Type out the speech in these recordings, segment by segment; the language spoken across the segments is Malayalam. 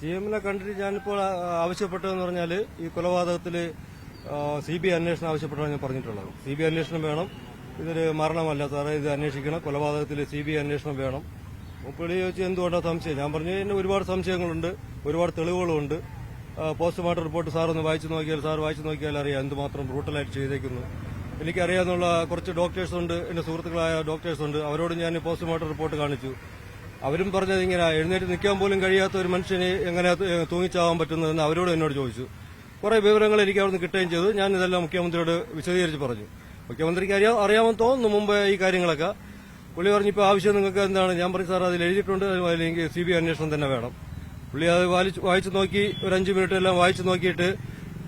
CM-നെ കണ്ടിട്ട് ഞാനിപ്പോൾ ആവശ്യപ്പെട്ടതെന്ന് പറഞ്ഞാൽ ഈ കൊലപാതകത്തിൽ CBI അന്വേഷണം ആവശ്യപ്പെട്ടാണ് ഞാൻ പറഞ്ഞിട്ടുള്ളത്. CBI അന്വേഷണം വേണം, ഇതൊരു മരണമല്ല സാറേ, ഇത് അന്വേഷിക്കണം, കൊലപാതകത്തിൽ CBI അന്വേഷണം വേണം. പുള്ളി ചോദിച്ചാൽ എന്തുകൊണ്ടാണ് സംശയം? ഞാൻ പറഞ്ഞു എന്നെ ഒരുപാട് സംശയങ്ങളുണ്ട്, ഒരുപാട് തെളിവുകളുണ്ട്. പോസ്റ്റ്മോർട്ടം റിപ്പോർട്ട് സാറൊന്ന് വായിച്ചു നോക്കിയാൽ അറിയാം എന്തുമാത്രം ബ്രൂട്ടലായിട്ട് ചെയ്തേക്കുന്നു. എനിക്കറിയാവുന്ന കുറച്ച് ഡോക്ടേഴ്സ് ഉണ്ട്, എന്റെ സുഹൃത്തുക്കളായ ഡോക്ടേഴ്സ് ഉണ്ട്, അവരോട് ഞാൻ പോസ്റ്റ്മോർട്ടം റിപ്പോർട്ട് കാണിച്ചു. അവരും പറഞ്ഞത് ഇങ്ങനെ എഴുന്നേറ്റ് നിൽക്കാൻ പോലും കഴിയാത്ത ഒരു മനുഷ്യന് എങ്ങനെ തൂങ്ങിച്ചാവാൻ പറ്റുന്നതെന്ന് അവരോട് എന്നോട് ചോദിച്ചു. കുറെ വിവരങ്ങൾ എനിക്ക് അവിടുന്ന് കിട്ടുകയും ചെയ്തു. ഞാൻ ഇതെല്ലാം മുഖ്യമന്ത്രിയോട് വിശദീകരിച്ച് പറഞ്ഞു. മുഖ്യമന്ത്രിക്ക് അറിയാമെന്ന് തോന്നുന്നു മുമ്പ് ഈ കാര്യങ്ങളൊക്കെ. പുള്ളി പറഞ്ഞു ഇപ്പോൾ ആവശ്യം നിങ്ങൾക്ക് എന്താണ്? ഞാൻ പറഞ്ഞു സാർ അതിൽ എഴുതിയിട്ടുണ്ട്, അല്ലെങ്കിൽ CBI അന്വേഷണം തന്നെ വേണം. പുള്ളി അത് വായിച്ചു നോക്കി, ഒരു 5 മിനിറ്റ് എല്ലാം വായിച്ചു നോക്കിയിട്ട്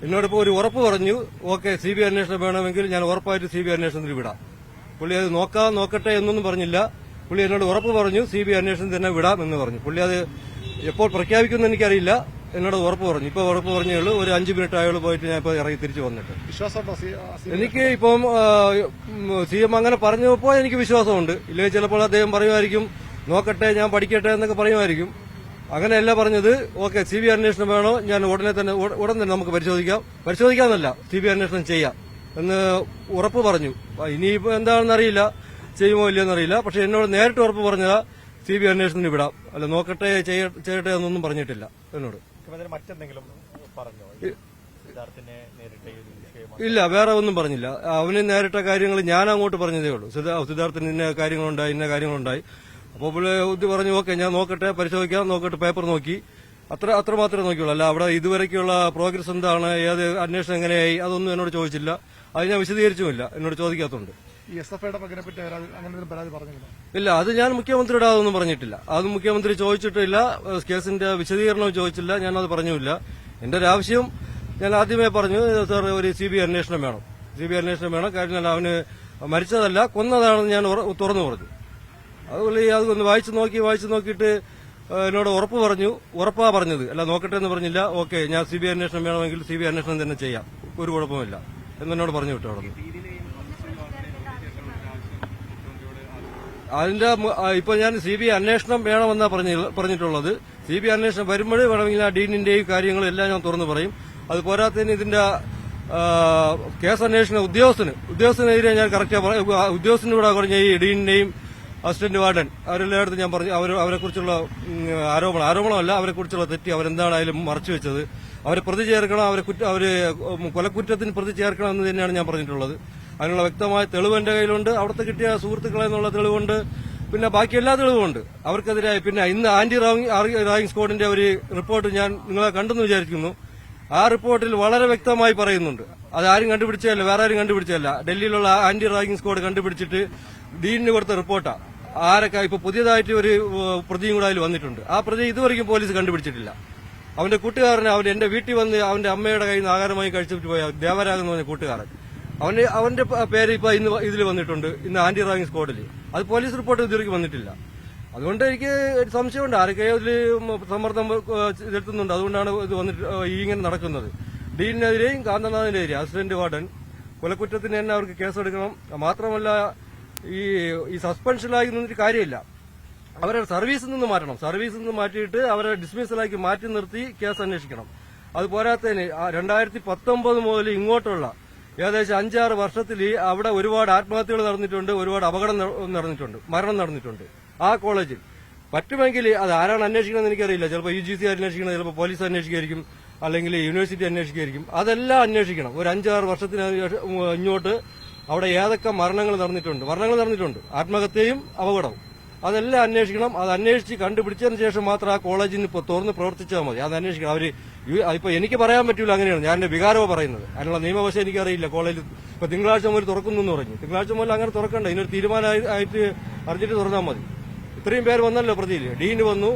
എന്നോടിപ്പോൾ ഒരു ഉറപ്പ് പറഞ്ഞു, ഓക്കെ CBI അന്വേഷണം വേണമെങ്കിൽ ഞാൻ ഉറപ്പായിട്ട് CBI അന്വേഷണത്തിന് വിടാം. പുള്ളി അത് നോക്കട്ടെ എന്നൊന്നും പറഞ്ഞില്ല. പുള്ളി എന്നോട് ഉറപ്പ് പറഞ്ഞു CBI അന്വേഷണം തന്നെ വിടാം എന്ന് പറഞ്ഞു. പുള്ളി അത് എപ്പോൾ പ്രഖ്യാപിക്കുമെന്ന് എനിക്കറിയില്ല, എന്നോട് ഉറപ്പ് പറഞ്ഞു. ഇപ്പൊ ഉറപ്പ് പറഞ്ഞേ ഉള്ളൂ, ഒരു 5 മിനിറ്റ് ആയുള്ളൂ പോയിട്ട് ഞാൻ ഇപ്പൊ ഇറങ്ങി തിരിച്ചു വന്നിട്ട്. എനിക്ക് ഇപ്പം CM അങ്ങനെ പറഞ്ഞപ്പോ എനിക്ക് വിശ്വാസമുണ്ട്. ഇല്ലെങ്കിൽ ചിലപ്പോൾ അദ്ദേഹം പറയുമായിരിക്കും നോക്കട്ടെ, ഞാൻ പഠിക്കട്ടെ എന്നൊക്കെ പറയുമായിരിക്കും. അങ്ങനെയല്ല പറഞ്ഞത്, ഓക്കെ CBI അന്വേഷണം വേണോ, ഞാൻ ഉടൻ തന്നെ നമുക്ക് പരിശോധിക്കാമെന്നല്ല CBI അന്വേഷണം ചെയ്യാം എന്ന് ഉറപ്പ് പറഞ്ഞു. ഇനിയിപ്പോ എന്താണെന്നറിയില്ല, ചെയ്യുമോ ഇല്ലയെന്നറിയില്ല. പക്ഷെ എന്നോട് നേരിട്ട് ഉറപ്പ് പറഞ്ഞതാ CBI അന്വേഷണത്തിന് വിടാം, അല്ല നോക്കട്ടെ ചെയ്യട്ടെ എന്നൊന്നും പറഞ്ഞിട്ടില്ല എന്നോട്. ഇല്ല, വേറെ ഒന്നും പറഞ്ഞില്ല. അവന് നേരിട്ട കാര്യങ്ങൾ ഞാൻ അങ്ങോട്ട് പറഞ്ഞതേ ഉള്ളൂ. സിദ്ധാർത്ഥന് ഇന്ന കാര്യങ്ങളുണ്ടായി. അപ്പോൾ പുള്ളി പറഞ്ഞു ഓക്കെ ഞാൻ നോക്കട്ടെ, പരിശോധിക്കാം, നോക്കട്ടെ, പേപ്പർ നോക്കി, അത്ര മാത്രമേ നോക്കിയുള്ളൂ. അല്ല അവിടെ ഇതുവരെയ്ക്കുള്ള പ്രോഗ്രസ് എന്താണ്, ഏത് അന്വേഷണം എങ്ങനെയായി, അതൊന്നും എന്നോട് ചോദിച്ചില്ല. അത് ഞാൻ വിശദീകരിച്ചുമില്ല, എന്നോട് ചോദിക്കാത്തതുണ്ട്. ഇല്ല, അത് ഞാൻ മുഖ്യമന്ത്രിയുടെ അതൊന്നും പറഞ്ഞിട്ടില്ല. അത് മുഖ്യമന്ത്രി ചോദിച്ചിട്ടില്ല, കേസിന്റെ വിശദീകരണവും ചോദിച്ചില്ല, ഞാനത് പറഞ്ഞില്ല. എന്റെ ഒരു ആവശ്യം ഞാൻ ആദ്യമേ പറഞ്ഞു, സാർ ഒരു CBI അന്വേഷണം വേണം. കാര്യം അവന് മരിച്ചതല്ല, കൊന്നതാണെന്ന് ഞാൻ തുറന്നു പറഞ്ഞു. അതുപോലെ അതൊന്ന് വായിച്ചു നോക്കിയിട്ട് എന്നോട് ഉറപ്പാ പറഞ്ഞത്, അല്ല നോക്കട്ടെ എന്ന് പറഞ്ഞില്ല. ഓക്കെ ഞാൻ CBI അന്വേഷണം വേണമെങ്കിൽ CBI അന്വേഷണം തന്നെ ചെയ്യാം, ഒരു കുഴപ്പമില്ല എന്നോട് പറഞ്ഞു വിട്ടു. അവിടെ അതിന്റെ ഇപ്പൊ ഞാൻ CBI അന്വേഷണം വേണമെന്നാ പറഞ്ഞിട്ടുള്ളത്. CBI അന്വേഷണം വരുമ്പോൾ വേണമെങ്കിൽ ആ ഡീനിന്റെയും കാര്യങ്ങളും എല്ലാം ഞാൻ തുറന്നു പറയും. അത് പോരാത്തതിന് ഇതിന്റെ കേസ് അന്വേഷണ ഉദ്യോഗസ്ഥനെതിരെ ഞാൻ കറക്റ്റാ ഉദ്യോഗസ്ഥനോട് പറഞ്ഞ ഈ ഡീനിന്റെയും അസിസ്റ്റന്റ് വാർഡൻ അവരെല്ലായിടത്തും ഞാൻ പറഞ്ഞു അവരെ കുറിച്ചുള്ള ആരോപണമല്ല, അവരെ കുറിച്ചുള്ള തെറ്റി അവരെന്താണായാലും മറച്ചു വെച്ചത്, അവരെ പ്രതി ചേർക്കണം, അവര് കൊലക്കുറ്റത്തിന് പ്രതി ചേർക്കണം എന്ന് തന്നെയാണ് ഞാൻ പറഞ്ഞിട്ടുള്ളത്. അതിനുള്ള വ്യക്തമായ തെളിവ് എന്റെ കയ്യിലുണ്ട്, അവിടുത്തെ കിട്ടിയ സുഹൃത്തുക്കളെ എന്നുള്ള തെളിവുണ്ട്, പിന്നെ ബാക്കി എല്ലാ തെളിവുമുണ്ട് അവർക്കെതിരായി. പിന്നെ ഇന്ന് ആന്റി റാഗിംഗ് സ്ക്വാഡിന്റെ ഒരു റിപ്പോർട്ട് ഞാൻ നിങ്ങളെ കണ്ടെന്ന് വിചാരിക്കുന്നു. ആ റിപ്പോർട്ടിൽ വളരെ വ്യക്തമായി പറയുന്നുണ്ട്, അത് ആരും കണ്ടുപിടിച്ചതല്ല, വേറെ ആരും കണ്ടുപിടിച്ചതല്ല, ഡൽഹിയിലുള്ള ആന്റി റാഗിംഗ് സ്ക്വാഡ് കണ്ടുപിടിച്ചിട്ട് ഡീനിന് കൊടുത്ത റിപ്പോർട്ടാ. ആരൊക്കെ ഇപ്പൊ പുതിയതായിട്ട് ഒരു പ്രതിയും കൂടെ അതിൽ വന്നിട്ടുണ്ട്. ആ പ്രതി ഇതുവരെയും പോലീസ് കണ്ടുപിടിച്ചിട്ടില്ല. അവന്റെ കൂട്ടുകാരനെ എന്റെ വീട്ടിൽ വന്ന് അവന്റെ അമ്മയുടെ കയ്യിൽ നിന്ന് ആഹാരമായി കഴിച്ചിട്ട് പോയ ദേവരാജ് എന്ന് പറഞ്ഞ കൂട്ടുകാരൻ, അവന്റെ പേര് ഇപ്പൊ ഇന്ന് ഇതിൽ വന്നിട്ടുണ്ട്, ഇന്ന് ആന്റി റാഗിംഗ് സ്ക്വാഡിൽ. അത് പോലീസ് റിപ്പോർട്ട് ഇതുവരെയ്ക്ക് വന്നിട്ടില്ല. അതുകൊണ്ട് എനിക്ക് ഒരു സംശയമുണ്ട്, ആരൊക്കെയോ ഇതിൽ സമ്മർദ്ദം ചെലുത്തുന്നുണ്ട്. അതുകൊണ്ടാണ് ഇത് വന്നിട്ട് ഇങ്ങനെ നടക്കുന്നത്. ഡീനിനെതിരെയും കാന്തനാഥിനെതിരെയും അസിസ്റ്റന്റ് വാർഡൻ കൊലക്കുറ്റത്തിന് തന്നെ അവർക്ക് കേസെടുക്കണം. മാത്രമല്ല ഈ സസ്പെൻഷനിലായി നിന്നിട്ട് കാര്യമില്ല, അവരെ സർവീസിൽ നിന്ന് മാറ്റണം. സർവീസിൽ നിന്ന് മാറ്റിയിട്ട് അവരെ ഡിസ്മിസലാക്കി മാറ്റി നിർത്തി കേസ് അന്വേഷിക്കണം. അത് പോരാത്തതിന് 2019 മുതൽ ഇങ്ങോട്ടുള്ള ഏകദേശം 5-6 വർഷത്തിൽ അവിടെ ഒരുപാട് ആത്മഹത്യകൾ നടന്നിട്ടുണ്ട്, ഒരുപാട് അപകടം നടന്നിട്ടുണ്ട്, മരണം നടന്നിട്ടുണ്ട്. ആ കോളേജിൽ പറ്റുമെങ്കിൽ അത് ആരാണ് അന്വേഷിക്കണമെന്ന് എനിക്കറിയില്ല. ചിലപ്പോൾ UGC അന്വേഷിക്കണം, ചിലപ്പോൾ പോലീസ് അന്വേഷിക്കുമായിരിക്കും, അല്ലെങ്കിൽ യൂണിവേഴ്സിറ്റി അന്വേഷിക്കുമായിരിക്കും. അതെല്ലാം അന്വേഷിക്കണം. ഒരു 5-6 വർഷത്തിന് ഇങ്ങോട്ട് അവിടെ ഏതൊക്കെ മരണങ്ങൾ നടന്നിട്ടുണ്ട്, ആത്മഹത്യയും അപകടവും, അതെല്ലാം അന്വേഷിക്കണം. അത് അന്വേഷിച്ച് കണ്ടുപിടിച്ചതിന് ശേഷം മാത്രം ആ കോളേജിന് ഇപ്പോൾ തുറന്ന് പ്രവർത്തിച്ചാൽ മതി. അത് അന്വേഷിക്കണം. അവര് ഇപ്പൊ എനിക്ക് പറയാൻ പറ്റില്ല, അങ്ങനെയാണ് ഞാൻ എന്റെ വികാരമോ പറയുന്നത്. അതിനുള്ള നിയമവശം എനിക്കറിയില്ല. കോളേജ് ഇപ്പൊ തിങ്കളാഴ്ച മുതൽ തുറക്കുന്നു എന്ന് പറഞ്ഞു. തിങ്കളാഴ്ച മുതൽ അങ്ങനെ തുറക്കണ്ട, ഇതിനൊരു തീരുമാനമായിട്ട് അറിഞ്ഞിട്ട് തുറന്നാൽ മതി. ഇത്രയും പേര് വന്നല്ലോ പ്രതിയിൽ, ഡീന് വന്നു,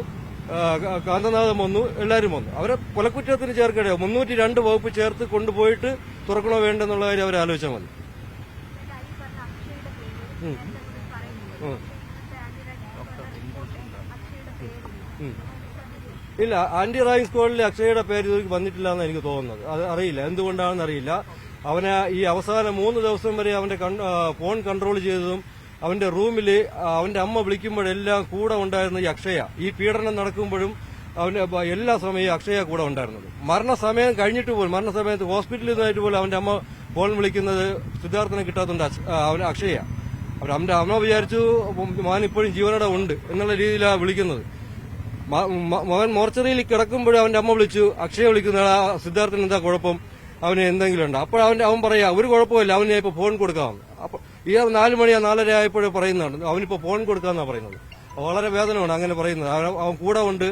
കാന്തനാഥൻ വന്നു, എല്ലാവരും വന്നു. അവരെ കൊലക്കുറ്റത്തിന് ചേർക്കട്ടെ, 302 വകുപ്പ് ചേർത്ത് കൊണ്ടുപോയിട്ട് തുറക്കണോ വേണ്ടെന്നുള്ള കാര്യം അവരെ ആലോചിച്ചാൽ മതി. ഇല്ല, ആന്റി റാഗിംഗ് സ്ക്വാഡിലെ അക്ഷയയുടെ പേര് ഇതുവരെയ്ക്ക് വന്നിട്ടില്ല എന്നാണ് എനിക്ക് തോന്നുന്നത്. അത് അറിയില്ല, എന്തുകൊണ്ടാണെന്ന് അറിയില്ല. അവന് ഈ അവസാന 3 ദിവസം വരെ അവന്റെ ഫോൺ കൺട്രോൾ ചെയ്തതും അവന്റെ റൂമിൽ അവന്റെ അമ്മ വിളിക്കുമ്പോഴെല്ലാം കൂടെ ഉണ്ടായിരുന്ന ഈ അക്ഷയ, ഈ പീഡനം നടക്കുമ്പോഴും അവന്റെ എല്ലാ സമയവും അക്ഷയ കൂടെ ഉണ്ടായിരുന്നത്. മരണസമയം കഴിഞ്ഞിട്ട് പോലും, മരണസമയത്ത് ഹോസ്പിറ്റലിൽ നിന്നായിട്ട് പോലും അവന്റെ അമ്മ ഫോൺ വിളിക്കുന്നത് സിദ്ധാർത്ഥനെ കിട്ടാത്തതുകൊണ്ട് അവന് അക്ഷയ. അവന്റെ അമ്മ വിചാരിച്ചു മകൻ ഇപ്പോഴും ജീവനോടെ ഉണ്ട് എന്നുള്ള രീതിയിലാണ് വിളിക്കുന്നത്. മകൻ മോർച്ചറിയിൽ കിടക്കുമ്പോഴും അവന്റെ അമ്മ വിളിച്ചു അക്ഷയ വിളിക്കുന്ന സിദ്ധാർത്ഥന് എന്താ കുഴപ്പം, അവന് എന്തെങ്കിലും ഉണ്ട്. അപ്പോൾ അവൻ പറയാ ഒരു കുഴപ്പമില്ല, അവന് ഇപ്പൊ ഫോൺ കൊടുക്കാമെന്ന്. അപ്പൊ ഈ 4 മണി 4:30 ആയപ്പോഴും പറയുന്നതാണ് അവനിപ്പോ ഫോൺ കൊടുക്കാന്നാ പറയുന്നത്. വളരെ വേദനമാണ് അങ്ങനെ പറയുന്നത്. അവൻ കൂടെ ഉണ്ട്,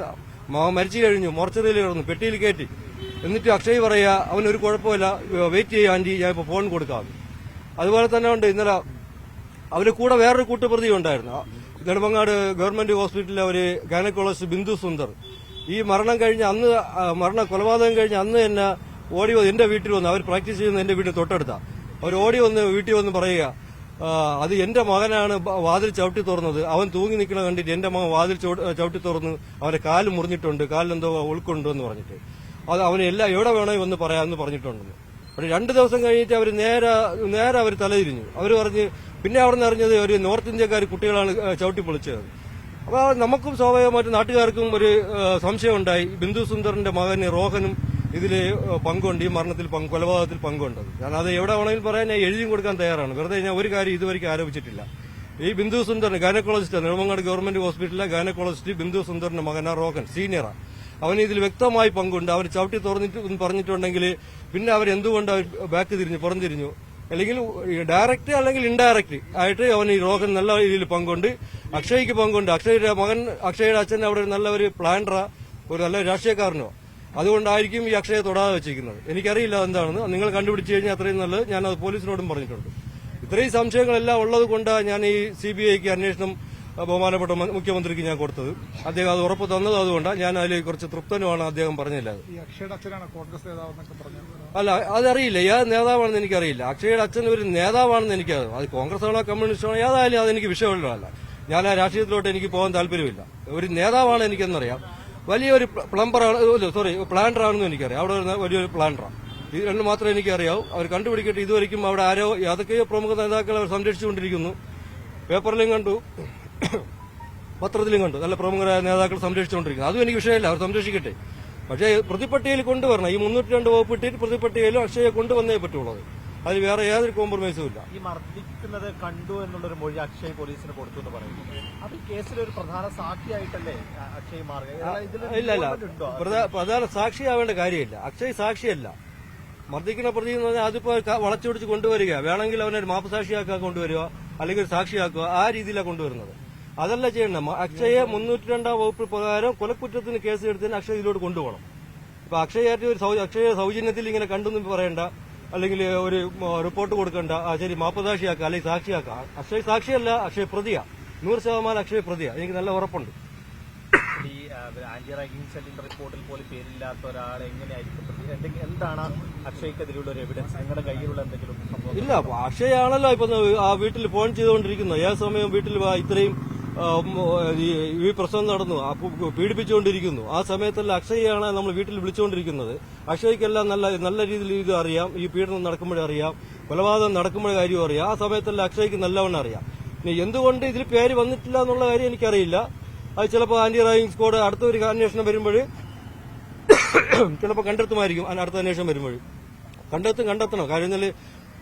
മരിച്ചു കഴിഞ്ഞു, മോർച്ചറിയിൽ കിടന്നു, പെട്ടിയിൽ കയറ്റി. എന്നിട്ട് അക്ഷയ് പറയാ അവനൊരു കുഴപ്പമില്ല, വെയിറ്റ് ചെയ്യാൻ ആന്റി, ഞാൻ ഇപ്പൊ ഫോൺ കൊടുക്കാം. അതുപോലെ തന്നെ ഉണ്ട് ഇന്നലെ അവര് കൂടെ വേറൊരു കൂട്ടുപ്രതി ഉണ്ടായിരുന്നു. നെടുമങ്ങാട് ഗവൺമെന്റ് ഹോസ്പിറ്റലിലെ ഒരു ഗൈനക്കോളജിസ്റ്റ് ബിന്ദു സുന്ദർ. ഈ കൊലപാതകം കഴിഞ്ഞ് അന്ന് തന്നെ ഓടി എന്റെ വീട്ടിൽ വന്ന്, അവർ പ്രാക്ടീസ് ചെയ്യുന്ന എന്റെ വീട്ടിൽ തൊട്ടടുത്ത, അവർ ഓടി വന്ന് വീട്ടിൽ വന്ന് പറയുക അത് എന്റെ മകനാണ് വാതിൽ ചവിട്ടി തുറന്നത്, അവൻ തൂങ്ങി നിൽക്കണ കണ്ടിട്ട് എന്റെ മകൻ വാതിൽ ചവിട്ടി തുറന്ന് അവന്റെ കാല് മുറിഞ്ഞിട്ടുണ്ട്, കാലിലെന്തോ ഉൾക്കൊണ്ടു എന്ന് പറഞ്ഞിട്ട് അത് അവന് എവിടെ വേണമെങ്കിൽ ഒന്ന് പറയാമെന്ന് പറഞ്ഞിട്ടുണ്ടെന്ന്. പക്ഷെ 2 ദിവസം കഴിഞ്ഞിട്ട് അവർ നേരെ അവർ തലതിരിഞ്ഞു. അവർ പറഞ്ഞ് പിന്നെ അവിടെ നിന്ന് അറിഞ്ഞത് ഒരു നോർത്ത് ഇന്ത്യക്കാർ കുട്ടികളാണ് ചവിട്ടി പൊളിച്ചത്. അപ്പൊ നമുക്കും സ്വാഭാവികമായിട്ട് നാട്ടുകാർക്കും ഒരു സംശയം ഉണ്ടായി, ബിന്ദു സുന്ദറിന്റെ മകന് റോഹനും ഇതില് പങ്കുണ്ട്, ഈ മരണത്തിൽ കൊലപാതകത്തിൽ പങ്കുണ്ട്. ഞാൻ അത് എവിടെ വേണമെങ്കിലും പറയാൻ ഞാൻ എഴുതിയും കൊടുക്കാൻ തയ്യാറാണ്. വെറുതെ ഞാൻ ഒരു കാര്യം ഇതുവരെയ്ക്ക് ആരോപിച്ചിട്ടില്ല. ഈ ബിന്ദു സുന്ദറിന് ഗൈനക്കോളജിസ്റ്റ്, നെടുമങ്ങാട് ഗവൺമെന്റ് ഹോസ്പിറ്റലിലെ ഗൈനക്കോളജിസ്റ്റ് ബിന്ദു സുന്ദറിന്റെ മകനാ റോഹൻ, സീനിയറാ. അവന് ഇതിൽ വ്യക്തമായി പങ്കുണ്ട്. അവർ ചവിട്ടി തുറന്നിട്ട് പറഞ്ഞിട്ടുണ്ടെങ്കിൽ പിന്നെ അവരെന്തുകൊണ്ട് ബാക്ക് തിരിഞ്ഞു, പുറംതിരിഞ്ഞു, അല്ലെങ്കിൽ ഡയറക്റ്റ് അല്ലെങ്കിൽ ഇൻഡയറക്റ്റ് ആയിട്ട് അവന് ഈ റോഹൻ നല്ല രീതിയിൽ പങ്കുണ്ട്. അക്ഷയ്ക്ക് പങ്കുണ്ട്. അക്ഷയുടെ മകൻ, അക്ഷയുടെ അച്ഛൻ അവിടെ നല്ല ഒരു പ്ലാനറാ, ഒരു നല്ല രാഷ്ട്രീയക്കാരനോ. അതുകൊണ്ടായിരിക്കും ഈ അക്ഷയെ തൊടാതെ വെച്ചിരിക്കുന്നത്. എനിക്കറിയില്ല എന്താണെന്ന്. നിങ്ങൾ കണ്ടുപിടിച്ചു കഴിഞ്ഞാൽ അത്രയും നല്ലത്. ഞാനത് പോലീസിനോടും പറഞ്ഞിട്ടുണ്ട്. ഇത്രയും സംശയങ്ങളെല്ലാം ഉള്ളത് കൊണ്ടാണ് ഞാൻ ഈ CBIക്ക് അന്വേഷണം ബഹുമാനപ്പെട്ട മുഖ്യമന്ത്രിക്ക് ഞാൻ കൊടുത്തത്. അദ്ദേഹം അത് ഉറപ്പ് തന്നത് അതുകൊണ്ടാണ്. ഞാൻ അതിൽ കുറച്ച് തൃപ്തനുമാണ് അദ്ദേഹം പറഞ്ഞില്ല. അല്ല, അതറിയില്ല ഏത് നേതാവാണെന്ന് എനിക്കറിയില്ല. അക്ഷയുടെ അച്ഛൻ ഒരു നേതാവാണെന്ന് എനിക്കറിയാം. അത് കോൺഗ്രസ് ആണോ കമ്മ്യൂണിസ്റ്റ് ആണോ ഏതായാലും അതെനിക്ക് വിഷയമുള്ളതല്ല. ഞാൻ ആ രാഷ്ട്രീയത്തിലോട്ട് എനിക്ക് പോകാൻ താല്പര്യമില്ല. ഒരു നേതാവാണ് എനിക്കെന്നറിയാം. വലിയൊരു പ്ലാനറാണെന്നും എനിക്കറിയാം. അവിടെ വലിയൊരു പ്ലാനറാണ്. ഇത് രണ്ടും മാത്രമേ എനിക്കറിയാവൂ. അവർ കണ്ടുപിടിക്കട്ടെ. ഇതുവരെയ്ക്കും അവിടെ ആരോ ഏതൊക്കെയോ പ്രമുഖ നേതാക്കളെ അവർ സംരക്ഷിച്ചുകൊണ്ടിരിക്കുന്നു. പേപ്പറിലും കണ്ടു, പത്രത്തിലും കണ്ടു, നല്ല പ്രമുഖരായ നേതാക്കൾ സംരക്ഷിച്ചുകൊണ്ടിരിക്കുന്നു. അതും എനിക്ക് വിഷയമില്ല, അവർ സംരക്ഷിക്കട്ടെ. പക്ഷേ പ്രതിപ്പട്ടികയിൽ കൊണ്ടുവരണം. ഈ 302 വകുപ്പ് ഇട്ടിട്ട് പ്രതിപ്പട്ടികയിലും അക്ഷയെ കൊണ്ടുവന്നേ പറ്റുള്ളൂ. അതിൽ വേറെ യാതൊരു കോംപ്രമൈസും ഇല്ല. ഈ മർദ്ദിക്കുന്നത് കണ്ടു എന്നുള്ളൊരു മൊഴി അക്ഷയ് പോലീസിന് കൊടുത്തു എന്ന് പറയുന്നു. അത് കേസിലൊരു പ്രധാന സാക്ഷിയായിട്ടല്ലേ അക്ഷയ് മാറുക? ഇല്ല, പ്രധാന സാക്ഷിയാവേണ്ട കാര്യമില്ല. അക്ഷയ് സാക്ഷിയല്ല. മർദ്ദിക്കുന്ന പ്രതി എന്ന് പറഞ്ഞാൽ അതിപ്പോ വളച്ചൊടിച്ച് കൊണ്ടുവരിക, വേണമെങ്കിൽ അവനെ ഒരു മാപ്പസാക്ഷിയാക്കാൻ കൊണ്ടുവരിക, അല്ലെങ്കിൽ ഒരു സാക്ഷിയാക്കുക, ആ രീതിയിലാണ് കൊണ്ടുവരുന്നത്. അതല്ല ചെയ്യണം. അക്ഷയെ 302 വകുപ്പ് പ്രകാരം കൊലക്കുറ്റത്തിന് കേസ് എടുത്തതിന് അക്ഷയ് ഇതിലോട്ട് കൊണ്ടുപോകണം. ഇപ്പൊ അക്ഷയ സൗജന്യത്തിൽ ഇങ്ങനെ കണ്ടെന്ന് പറയണ്ട, അല്ലെങ്കിൽ ഒരു റിപ്പോർട്ട് കൊടുക്കണ്ട, ശരി മാപ്പസാക്ഷിയാക്കുക അല്ലെങ്കിൽ സാക്ഷിയാക്കുക. അക്ഷയ് സാക്ഷിയല്ല, അക്ഷയ് പ്രതിയാ. 100% അക്ഷയ് പ്രതിയാ. എനിക്ക് നല്ല ഉറപ്പുണ്ട്. ഈ ആന്റി റാഗിംഗ് സെല്ലിന്റെ റിപ്പോർട്ടിൽ പോലും പേരില്ലാത്ത ഒരാൾ എങ്ങനെയായിരിക്കും? എന്താണ് അക്ഷയ്ക്കെതിരെയുള്ള ഒരു എവിഡൻസ്? നിങ്ങളുടെ കയ്യിലുള്ള എന്തെങ്കിലും സംഭവം? ഇല്ല, അക്ഷയാണല്ലോ ഇപ്പൊ ആ വീട്ടിൽ ഫോൺ ചെയ്തുകൊണ്ടിരിക്കുന്നത്. ഏത് സമയം വീട്ടിൽ ഇത്രയും ഈ പ്രശ്നം നടന്നു, പീഡിപ്പിച്ചുകൊണ്ടിരിക്കുന്നു. ആ സമയത്തല്ല അക്ഷയാണ് നമ്മൾ വീട്ടിൽ വിളിച്ചുകൊണ്ടിരിക്കുന്നത്. അക്ഷയ്ക്കെല്ലാം നല്ല രീതിയിൽ ഇത് അറിയാം. ഈ പീഡനം നടക്കുമ്പോഴേ അറിയാം, കൊലപാതകം നടക്കുമ്പോഴേ കാര്യം അറിയാം. ആ സമയത്തല്ല അക്ഷയ്ക്ക് നല്ലവണ്ണം അറിയാം. ഇനി എന്തുകൊണ്ട് ഇതിൽ പേര് വന്നിട്ടില്ല എന്നുള്ള കാര്യം എനിക്കറിയില്ല. അത് ചിലപ്പോൾ ആന്റി റാഗിംഗ് സ്ക്വാഡ് അടുത്ത ഒരു അന്വേഷണം വരുമ്പോൾ ചിലപ്പോൾ കണ്ടെത്തുമായിരിക്കും. അടുത്ത അന്വേഷണം വരുമ്പോൾ കണ്ടെത്തണം. കാര്യം എന്നാൽ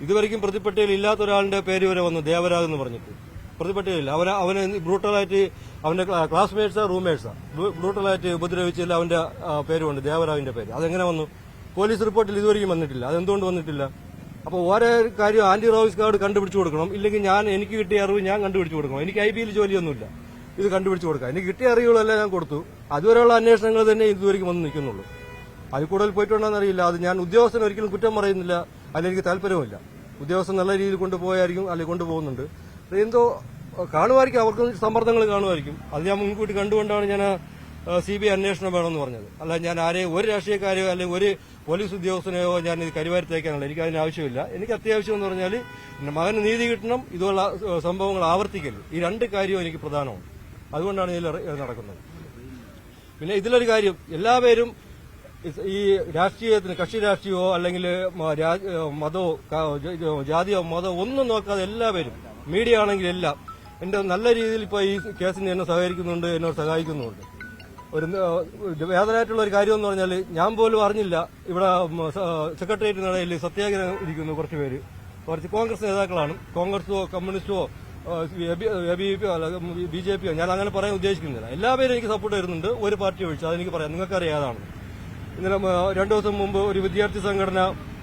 ഇതുവരെയ്ക്കും പ്രതിപ്പട്ടികയിൽ ഇല്ലാത്ത ഒരാളുടെ പേര് വരെ വന്നു, ദേവരാജ് എന്ന് പറഞ്ഞിട്ട്. പ്രതിപ്പട്ടികയില്ല. അവനെ ബ്രൂട്ടലായിട്ട് അവന്റെ ക്ലാസ്മേറ്റ്സാ റൂംമേറ്റ്സാ ബ്രൂട്ടലായിട്ട് ഉപദ്രവിച്ചില്ല. അവന്റെ പേരുണ്ട്, ദേവരാജിന്റെ പേര്. അതെങ്ങനെ വന്നു? പോലീസ് റിപ്പോർട്ടിൽ ഇതുവരെയും വന്നിട്ടില്ല. അതെന്തുകൊണ്ട് വന്നിട്ടില്ല? അപ്പോൾ ഓരോ കാര്യം ആന്റി റാഗിംഗ് സ്ക്വാഡ് കണ്ടുപിടിച്ചു കൊടുക്കണം. ഇല്ലെങ്കിൽ എനിക്ക് കിട്ടിയ അറിവ് ഞാൻ കണ്ടുപിടിച്ചു കൊടുക്കണം. എനിക്ക് IBയിൽ ജോലിയൊന്നുമില്ല, ഇത് കണ്ടുപിടിച്ചു കൊടുക്കാം. എനിക്ക് കിട്ടിയ അറിവുകളെല്ലാം ഞാൻ കൊടുത്തു. അതുവരെയുള്ള അന്വേഷണങ്ങൾ തന്നെ ഇതുവരെയ്ക്കും വന്ന് നിൽക്കുന്നുള്ളൂ. അതിൽ കൂടുതൽ പോയിട്ടുണ്ടോന്ന് അറിയില്ല. അത് ഞാൻ ഉദ്യോഗസ്ഥന് ഒരിക്കലും കുറ്റം പറയുന്നില്ല, അതിലെനിക്ക് താല്പര്യമില്ല. ഉദ്യോഗസ്ഥൻ നല്ല രീതിയിൽ കൊണ്ടുപോയായിരിക്കും, അല്ലെങ്കിൽ കൊണ്ടുപോകുന്നുണ്ട്. എന്തോ കാണുമായിരിക്കും, അവർക്കും സമ്മർദ്ദങ്ങൾ കാണുമായിരിക്കും. അത് ഞാൻ മുൻകൂട്ടി കണ്ടുകൊണ്ടാണ് ഞാൻ CBI അന്വേഷണം വേണമെന്ന് പറഞ്ഞത്. അല്ല, ഞാൻ ആരെയും ഒരു രാഷ്ട്രീയക്കാരെയോ അല്ലെങ്കിൽ ഒരു പോലീസ് ഉദ്യോഗസ്ഥനെയോ ഞാൻ ഇത് കരിവാരിത്തേക്കാനുള്ള എനിക്ക് അതിന് ആവശ്യമില്ല. എനിക്ക് അത്യാവശ്യം എന്ന് പറഞ്ഞാൽ മകന് നീതി കിട്ടണം, ഇതുള്ള സംഭവങ്ങൾ ആവർത്തിക്കരുത്. ഈ 2 കാര്യവും എനിക്ക് പ്രധാനമാണ്. അതുകൊണ്ടാണ് ഇതിൽ നടക്കുന്നത്. പിന്നെ ഇതിലൊരു കാര്യം, എല്ലാവരും ഈ രാഷ്ട്രീയത്തിന്, കക്ഷി രാഷ്ട്രീയമോ അല്ലെങ്കിൽ മതമോ ജാതിയോ മതമോ ഒന്നും നോക്കാതെ എല്ലാവരും, മീഡിയ ആണെങ്കിൽ എല്ലാം എന്റെ നല്ല രീതിയിൽ ഇപ്പൊ ഈ കേസിന് എന്നെ സഹകരിക്കുന്നുണ്ട്, എന്നോട് സഹായിക്കുന്നുണ്ട്. വേദനയായിട്ടുള്ള ഒരു കാര്യം എന്ന് പറഞ്ഞാൽ ഞാൻ പോലും അറിഞ്ഞില്ല ഇവിടെ സെക്രട്ടേറിയറ്റ് നടയിൽ സത്യാഗ്രഹം ഇരിക്കുന്നു കുറച്ച് കോൺഗ്രസ് നേതാക്കളാണ്. കോൺഗ്രസോ കമ്മ്യൂണിസ്റ്റോ BJP ഞാൻ അങ്ങനെ പറയാൻ ഉദ്ദേശിക്കുന്നില്ല. എല്ലാവരും എനിക്ക് സപ്പോർട്ട് തരുന്നുണ്ട്, ഒരു പാർട്ടി ഒഴിച്ച്. അതെനിക്ക് പറയാം, നിങ്ങൾക്കറിയാം ഏതാണ്. ഇന്നലെ 2 ദിവസം മുമ്പ് ഒരു വിദ്യാർത്ഥി സംഘടന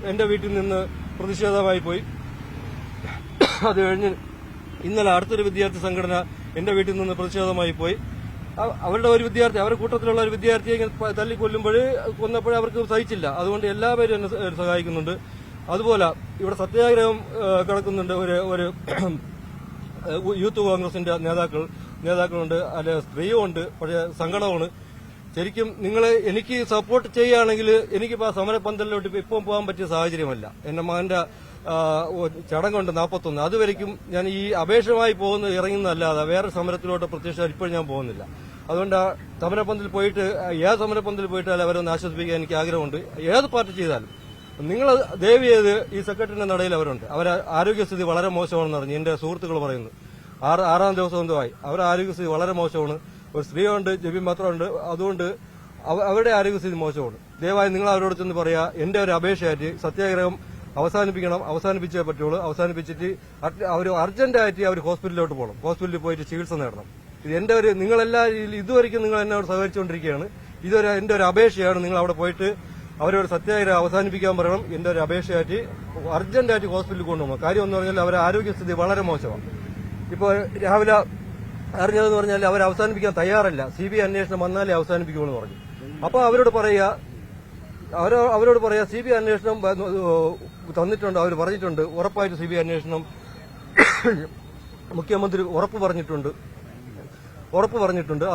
എന്റെ വീട്ടിൽ നിന്ന് പ്രതിഷേധമായി പോയി. അത് കഴിഞ്ഞ് ഇന്നലെ അടുത്തൊരു വിദ്യാർത്ഥി സംഘടന എന്റെ വീട്ടിൽ നിന്ന് പ്രതിഷേധമായി പോയി. അവരുടെ ഒരു വിദ്യാർത്ഥി, അവരുടെ കൂട്ടത്തിലുള്ള ഒരു വിദ്യാർത്ഥിയെ കൊന്നപ്പോൾ അവർക്ക് സഹിച്ചില്ല. അതുകൊണ്ട് എല്ലാവരും എന്നെ സഹായിക്കുന്നുണ്ട്. അതുപോലെ ഇവിടെ സത്യാഗ്രഹം കിടക്കുന്നുണ്ട്. ഒരു യൂത്ത് കോൺഗ്രസിന്റെ നേതാക്കളുണ്ട്, അല്ലെ സ്ത്രീയുമുണ്ട്. പക്ഷേ സങ്കടമാണ്. ശരിക്കും നിങ്ങൾ എനിക്ക് സപ്പോർട്ട് ചെയ്യുകയാണെങ്കിൽ എനിക്കിപ്പോൾ ആ സമരപന്തലിലോട്ട് ഇപ്പം പോകാൻ പറ്റിയ സാഹചര്യമല്ല. എന്റെ മകന്റെ ചടങ്ങുണ്ട് 41. അതുവരയ്ക്കും ഞാൻ ഈ അപേക്ഷമായി ഇറങ്ങുന്നതല്ലാതെ വേറെ സമരത്തിലോട്ട് പ്രത്യക്ഷ ഇപ്പോഴും ഞാൻ പോകുന്നില്ല. അതുകൊണ്ട് ആ സമരപന്തലിൽ പോയിട്ട് ഏത് സമരപന്തലിൽ പോയിട്ടാലും അവരൊന്ന് ആശ്വസിപ്പിക്കാൻ എനിക്ക് ആഗ്രഹമുണ്ട്. ഏത് പാർട്ടി ചെയ്താലും നിങ്ങൾ ദയവ് ചെയ്ത് ഈ സെക്രട്ടറിന്റെ നടയിൽ അവരുണ്ട്. അവരെ ആരോഗ്യസ്ഥിതി വളരെ മോശമാണെന്ന് പറഞ്ഞു എന്റെ സുഹൃത്തുക്കൾ പറയുന്നു. 6-ാം ദിവസം എന്തോയി അവരുടെ ആരോഗ്യസ്ഥിതി വളരെ മോശമാണ്. ഒരു സ്ത്രീയുണ്ട്, ജബി മാത്രമുണ്ട്. അതുകൊണ്ട് അവരുടെ ആരോഗ്യസ്ഥിതി മോശമാണ്. ദയവായി നിങ്ങൾ അവരോട് ചെന്ന് പറയാ, എന്റെ ഒരു അപേക്ഷയായിട്ട് സത്യാഗ്രഹം അവസാനിപ്പിച്ചേ പറ്റുള്ളൂ. അവസാനിപ്പിച്ചിട്ട് അവർ അർജന്റായിട്ട് അവർ ഹോസ്പിറ്റലിലോട്ട് പോകണം. ഹോസ്പിറ്റലിൽ പോയിട്ട് ചികിത്സ നേടണം. ഇത് എന്റെ ഇതുവരെയ്ക്കും നിങ്ങൾ എന്നോട് സഹകരിച്ചുകൊണ്ടിരിക്കുകയാണ്. എന്റെ ഒരു അപേക്ഷയാണ്. നിങ്ങൾ അവിടെ പോയിട്ട് അവരോട് സത്യാഗ്രഹം അവസാനിപ്പിക്കാൻ പറയണം. എന്റെ ഒരു അപേക്ഷയായിട്ട് അർജന്റായിട്ട് ഹോസ്പിറ്റലിൽ കൊണ്ടുപോകണം. കാര്യം എന്ന് പറഞ്ഞാൽ അവരുടെ ആരോഗ്യസ്ഥിതി വളരെ മോശമാണ്. ഇപ്പോൾ രാവിലെ അറിഞ്ഞതെന്ന് പറഞ്ഞാൽ അവർ അവസാനിപ്പിക്കാൻ തയ്യാറല്ല. CBI അന്വേഷണം വന്നാലേ അവസാനിപ്പിക്കുമെന്ന് പറഞ്ഞു. അപ്പോൾ അവരോട് പറയാ CBI അന്വേഷണം തന്നിട്ടുണ്ട്. അവർ പറഞ്ഞിട്ടുണ്ട് ഉറപ്പായിട്ട് CBI അന്വേഷണം മുഖ്യമന്ത്രി ഉറപ്പ് പറഞ്ഞിട്ടുണ്ട്.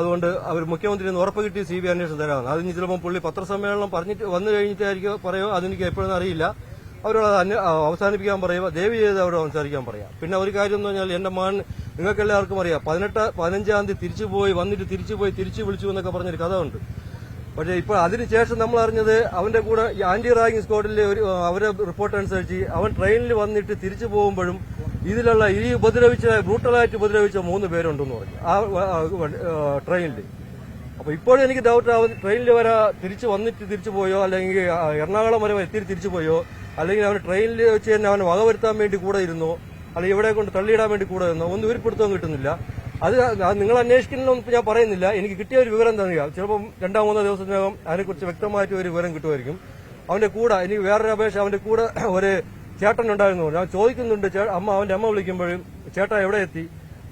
അതുകൊണ്ട് അവർ മുഖ്യമന്ത്രിയിൽ നിന്ന് ഉറപ്പ് കിട്ടി CBI അന്വേഷണം തരാമെന്ന്. അതിന് ചിലപ്പോൾ പുള്ളി പത്രസമ്മേളനം പറഞ്ഞിട്ട് വന്നു കഴിഞ്ഞിട്ടായിരിക്കും പറയുമോ, അതെനിക്ക് എപ്പോഴെന്ന് അറിയില്ല. അവരോട് അവസാനിപ്പിക്കാൻ പറയുക, ദയവ് ചെയ്ത് അവരോട് സംസാരിക്കാൻ പറയാം. പിന്നെ ഒരു കാര്യം എന്ന് പറഞ്ഞാൽ എന്റെ മകൻ നിങ്ങൾക്കെല്ലാവർക്കും അറിയാം, 15-ാം തീയതി തിരിച്ചു വിളിച്ചു എന്നൊക്കെ പറഞ്ഞൊരു കഥ ഉണ്ട്. പക്ഷേ ഇപ്പോൾ അതിനുശേഷം നമ്മൾ അറിഞ്ഞത് അവന്റെ കൂടെ ആന്റി റാഗിംഗ് സ്ക്വാഡിലെ അവരുടെ റിപ്പോർട്ട് അനുസരിച്ച് അവൻ ട്രെയിനിൽ വന്നിട്ട് തിരിച്ചു പോകുമ്പോഴും ഇതിലുള്ള ബ്രൂട്ടലായിട്ട് ഉപദ്രവിച്ച 3 പേരുണ്ടെന്ന് പറഞ്ഞു ആ ട്രെയിനിൽ. അപ്പൊ ഇപ്പോഴും എനിക്ക് ഡൗട്ട്, അവൻ ട്രെയിനിൽ വരെ തിരിച്ചു പോയോ, അല്ലെങ്കിൽ എറണാകുളം വരെ തിരിച്ചു പോയോ, അല്ലെങ്കിൽ അവൻ ട്രെയിനിൽ വെച്ച് തന്നെ അവനെ വകവരുത്താൻ വേണ്ടി കൂടെ ഇരുന്നോ, അല്ലെങ്കിൽ ഇവിടെ കൊണ്ട് തള്ളിയിടാൻ വേണ്ടി കൂടെ ഇരുന്നോ, ഒന്നും ഉരുപ്പെടുത്താൻ കിട്ടുന്നില്ല. അത് നിങ്ങൾ അന്വേഷിക്കണമെന്ന് ഞാൻ പറയുന്നില്ല. എനിക്ക് കിട്ടിയ ഒരു വിവരം തന്നെയാ. ചിലപ്പം 2-3 ദിവസത്തിനകം അതിനെക്കുറിച്ച് വ്യക്തമായിട്ട് ഒരു വിവരം കിട്ടുമായിരിക്കും. അവന്റെ കൂടെ എനിക്ക് വേറൊരു അപേക്ഷ, അവന്റെ കൂടെ ഒരു ചേട്ടൻ ഉണ്ടായിരുന്നു. ഞാൻ ചോദിക്കുന്നുണ്ട്, അവന്റെ അമ്മ വിളിക്കുമ്പോഴും ചേട്ടാ എവിടെ എത്തി?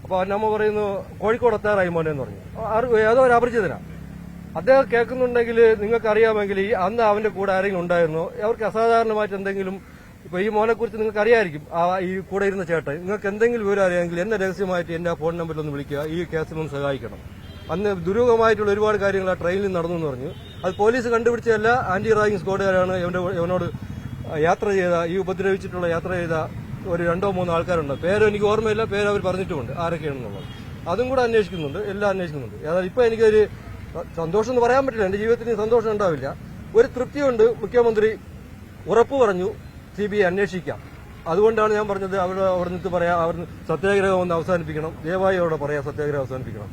അപ്പൊ അവന്റെ അമ്മ പറയുന്നു കോഴിക്കോട് എത്താറായി മോനെ എന്ന് പറഞ്ഞു. ഏതോ ഒരു അപരിചിതനാ. അദ്ദേഹം കേൾക്കുന്നുണ്ടെങ്കിൽ നിങ്ങൾക്ക് അറിയാമെങ്കിൽ അന്ന് അവന്റെ കൂടെ ആരെങ്കിലും ഉണ്ടായിരുന്നോ, അവർക്ക് അസാധാരണമായിട്ട് എന്തെങ്കിലും, ഇപ്പൊ ഈ മോനെ കുറിച്ച് നിങ്ങൾക്ക് അറിയായിരിക്കും, ഈ കൂടെ ഇരുന്ന ചേട്ടൻ. നിങ്ങൾക്ക് എന്തെങ്കിലും വിവരം അറിയാമെങ്കിൽ എന്നെ രഹസ്യമായിട്ട് എന്റെ ഫോൺ നമ്പറിൽ ഒന്ന് വിളിക്കുക, ഈ കേസിലൊന്ന് സഹായിക്കണം. അന്ന് ദുരൂഹമായിട്ടുള്ള ഒരുപാട് കാര്യങ്ങൾ ആ ട്രെയിനിൽ നടന്നു എന്ന് പറഞ്ഞു. അത് പോലീസ് കണ്ടുപിടിച്ചതല്ല, ആന്റി റാഗിംഗ് സ്ക്വാഡുകാരാണ് ഇവനോട് ഈ ഉപദ്രവിച്ചിട്ടുള്ള യാത്ര ചെയ്ത ഒരു 2-3 ആൾക്കാരുണ്ട്. പേര് എനിക്ക് ഓർമ്മയില്ല, പേര് അവർ പറഞ്ഞിട്ടുമുണ്ട് ആരൊക്കെയാണെന്നുള്ളത്. അതും കൂടെ അന്വേഷിക്കുന്നുണ്ട്, എല്ലാം അന്വേഷിക്കുന്നുണ്ട്. അതായത് ഇപ്പൊ എനിക്കൊരു സന്തോഷം എന്ന് പറയാൻ പറ്റില്ല, എന്റെ ജീവിതത്തിന് സന്തോഷം ഉണ്ടാവില്ല. ഒരു തൃപ്തിയുണ്ട്, മുഖ്യമന്ത്രി ഉറപ്പ് പറഞ്ഞു CBI അന്വേഷിക്കാം. അതുകൊണ്ടാണ് ഞാൻ പറഞ്ഞത് അവിടെ പറയാം, അവർ സത്യാഗ്രഹം ഒന്ന് അവസാനിപ്പിക്കണം. ദയവായി അവിടെ പറയാം, സത്യാഗ്രഹം അവസാനിപ്പിക്കണം.